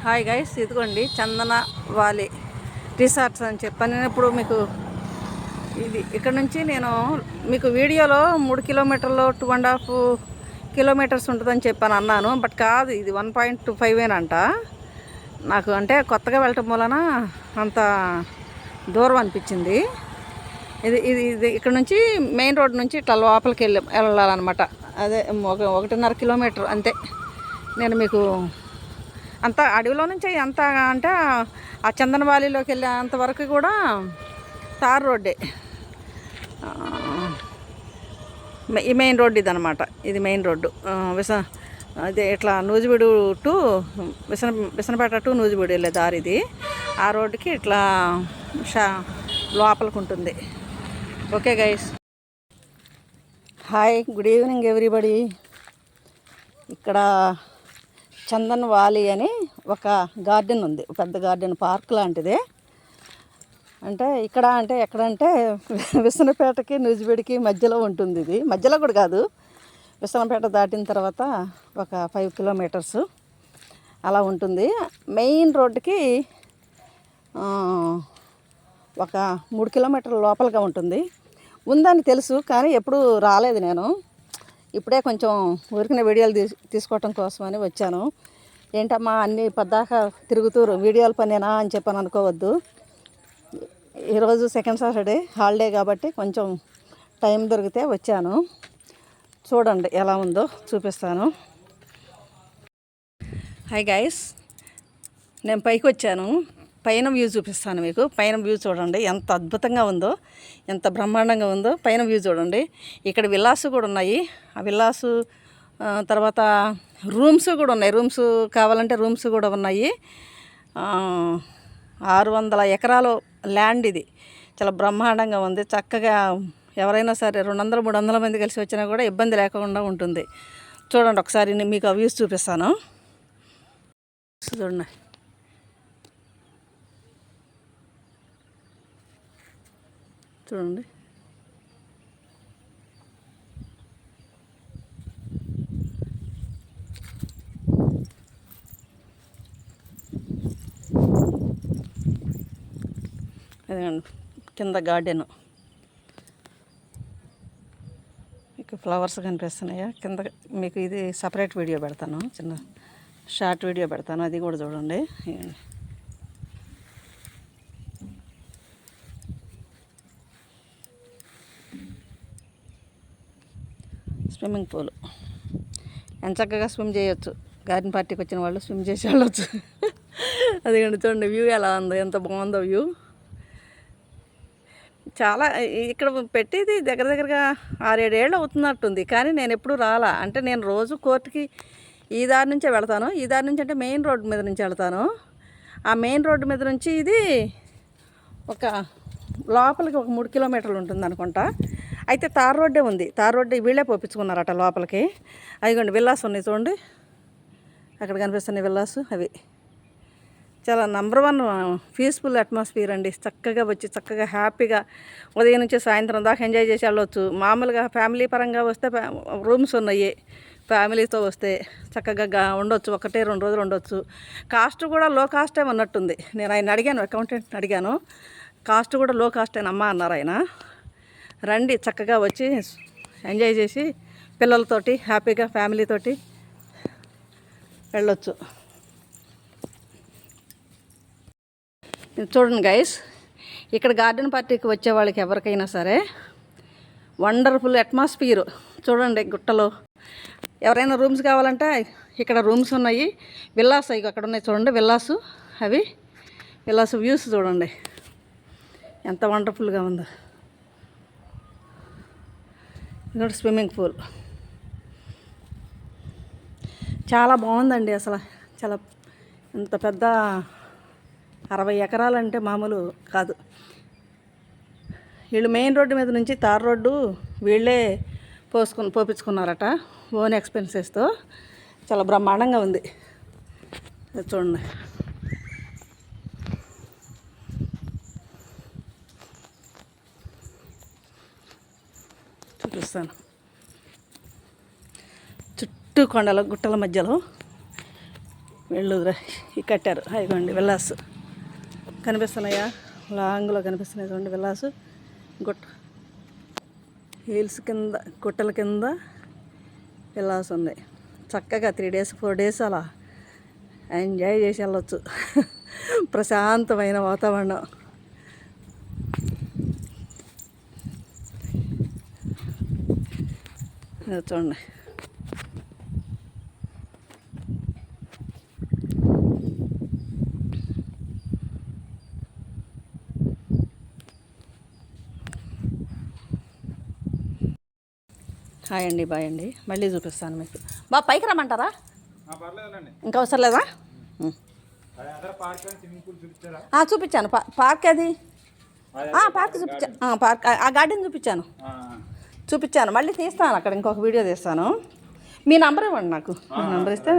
Hi guys, ఇదిగోండి చందన వాలి resorts అని చెప్పాను. నేను ఇప్పుడు మీకు ఇది ఇక్కడ నుంచి నేను మీకు వీడియోలో 3 కిలోమీటర్లు 2.5 కిలోమీటర్స్ ఉంటుందని చెప్పాను అన్నాను. బట్ కాదు, ఇది 1.25 నాకు. అంటే కొత్తగా వెళ్ళటం వలన అంత దూరం అనిపించింది. ఇది ఇది ఇది ఇక్కడ నుంచి మెయిన్ రోడ్ నుంచి ఇట్లా లోపలికి వెళ్ళాలన్నమాట. అదే 1.5 కిలోమీటర్ అంతే. నేను మీకు అంత అడవిలో నుంచి అంత అంటే ఆ చందనవాలిలోకి వెళ్ళేంత వరకు కూడా తార్ రోడ్డే. ఈ మెయిన్ రోడ్డు ఇదనమాట. ఇది మెయిన్ రోడ్డు. అదే ఇట్లా నూజివీడు టు విసనపేట టు నూజివీడు వెళ్ళే దారి ఇది. ఆ రోడ్డుకి ఇట్లా లోపలికి ఉంటుంది. Okay guys, hi, good evening everybody. ఇక్కడ చందన్ వాలి అని ఒక గార్డెన్ ఉంది, పెద్ద గార్డెన్, పార్క్ లాంటిదే. అంటే ఇక్కడ అంటే ఎక్కడంటే విసనపేటకి నూజివీడికి మధ్యలో ఉంటుంది. ఇది మధ్యలో కూడా కాదు, విసనపేట దాటిన తర్వాత ఒక 5 కిలోమీటర్స్ అలా ఉంటుంది. మెయిన్ రోడ్డుకి ఒక 3 కిలోమీటర్ల లోపలగా ఉంటుంది. ఉందని తెలుసు, కానీ ఎప్పుడు రాలేదు నేను. ఇప్పుడే కొంచెం ఊరికిన వీడియోలు తీసుకోవటం కోసమని వచ్చాను. ఏంటమ్మా అన్నీ పద్దాక తిరుగుతూ వీడియోల పనేనా అని చెప్పని అనుకోవద్దు. ఈరోజు సెకండ్ సాటర్డే హాలిడే కాబట్టి కొంచెం టైం దొరికితే వచ్చాను. చూడండి ఎలా ఉందో చూపిస్తాను. హాయ్ గైస్, నేను పైకి వచ్చాను. పైన వ్యూ చూపిస్తాను మీకు. పైన వ్యూ చూడండి ఎంత అద్భుతంగా ఉందో, ఎంత బ్రహ్మాండంగా ఉందో. పైన వ్యూ చూడండి. ఇక్కడ విల్లాస్ కూడా ఉన్నాయి. ఆ విల్లాసు తర్వాత రూమ్స్ కూడా ఉన్నాయి. రూమ్స్ కావాలంటే రూమ్స్ కూడా ఉన్నాయి. 600 ఎకరాలు ల్యాండ్ ఇది. చాలా బ్రహ్మాండంగా ఉంది. చక్కగా ఎవరైనా సరే 200-300 మంది కలిసి వచ్చినా కూడా ఇబ్బంది లేకుండా ఉంటుంది. చూడండి ఒకసారి మీకు ఆ వ్యూస్ చూపిస్తాను. చూడండి, చూడండి. అదేండి కింద గార్డెన్. మీకు ఫ్లవర్స్ కనిపిస్తున్నాయా కింద? మీకు ఇది సపరేట్ వీడియో పెడతాను, చిన్న షార్ట్ వీడియో పెడతాను, అది కూడా చూడండి. స్విమ్మింగ్ పూల్ ఎంత చక్కగా స్విమ్ చేయొచ్చు. గార్డెన్ పార్టీకి వచ్చిన వాళ్ళు స్విమ్ చేసి వెళ్ళొచ్చు. అది చూడండి వ్యూ ఎలా ఉందో, ఎంత బాగుందో వ్యూ. చాలా ఇక్కడ పెట్టేది దగ్గరగా 6-7 ఏళ్ళు అవుతున్నట్టుంది, కానీ నేను ఎప్పుడు రాలా. అంటే నేను రోజు కోర్టుకి ఈ దారి నుంచే వెళతాను. ఈ దారి నుంచి అంటే మెయిన్ రోడ్డు మీద నుంచి వెళ్తాను. ఆ మెయిన్ రోడ్డు మీద నుంచి ఇది ఒక లోపలికి ఒక 3 కిలోమీటర్లు ఉంటుంది అనుకుంటా. అయితే తార్ రోడ్డే ఉంది. తార్ రోడ్డు వీళ్ళే పోపించుకున్నారట లోపలికి. అదిగోండి విల్లాస్ ఉన్నాయి చూడండి, అక్కడ కనిపిస్తున్నాయి విల్లాస్. అవి చాలా నంబర్ 1 పీస్ఫుల్ అట్మాస్ఫియర్ అండి. చక్కగా వచ్చి చక్కగా హ్యాపీగా ఉదయం నుంచి సాయంత్రం దాకా ఎంజాయ్ చేసి వెళ్ళొచ్చు. మామూలుగా ఫ్యామిలీ పరంగా వస్తే రూమ్స్ ఉన్నాయి. ఫ్యామిలీతో వస్తే చక్కగా ఉండొచ్చు, 1-2 రోజులు ఉండొచ్చు. కాస్ట్ కూడా లో కాస్టే ఉన్నట్టుంది. నేను ఆయన అడిగాను, అకౌంటెంట్ని అడిగాను, కాస్ట్ కూడా లో కాస్టేనమ్మా అన్నారు ఆయన. రండి, చక్కగా వచ్చి ఎంజాయ్ చేసి పిల్లలతోటి హ్యాపీగా ఫ్యామిలీతోటి వెళ్ళొచ్చు. చూడండి గైస్, ఇక్కడ గార్డెన్ పార్టీకి వచ్చే వాళ్ళకి ఎవరికైనా సరే వండర్ఫుల్ అట్మాస్ఫియర్. చూడండి గుట్టలో ఎవరైనా రూమ్స్ కావాలంటే ఇక్కడ రూమ్స్ ఉన్నాయి. విల్లాస్ అవి అక్కడ ఉన్నాయి చూడండి, విల్లాసు. అవి విల్లాస్ వ్యూస్ చూడండి ఎంత వండర్ఫుల్గా ఉందో. ఇది స్విమ్మింగ్ పూల్ చాలా బాగుందండి. అసలు చాలా ఇంత పెద్ద 60 ఎకరాలంటే మామూలు కాదు. వీళ్ళు మెయిన్ రోడ్డు మీద నుంచి తార్ రోడ్డు వీళ్ళే పోపించుకున్నారట ఓన్ ఎక్స్పెన్సెస్తో. చాలా బ్రహ్మాండంగా ఉంది. చూడండి, చూపిస్తాను. చుట్టూ కొండల గుట్టల మధ్యలో వెళ్ళు కట్టారు అదిగోండి విల్లాస్ కనిపిస్తున్నాయా, లాంగ్లో కనిపిస్తున్నాయి చూడండి విల్లాస్. గుట్ట హిల్స్ కింద గుట్టల కింద విల్లాస్ ఉంది. చక్కగా 3 days 4 days అలా ఎంజాయ్ చేసి వెళ్ళొచ్చు. ప్రశాంతమైన వాతావరణం. చూడండి హాయ్ అండి, బాయ్ అండి. మళ్ళీ చూపిస్తాను మీకు. పైకి రమ్మంటారా? ఇంకా అవసరం లేదా? చూపించాను పార్క్. అది పార్క్ చూపించాను. పార్క్ ఆ గార్డెన్ చూపించాను. మళ్ళీ తీస్తాను అక్కడ ఇంకొక వీడియో తీస్తాను. మీ నంబర్ ఇవ్వండి నాకు. మీ నంబర్ ఇస్తే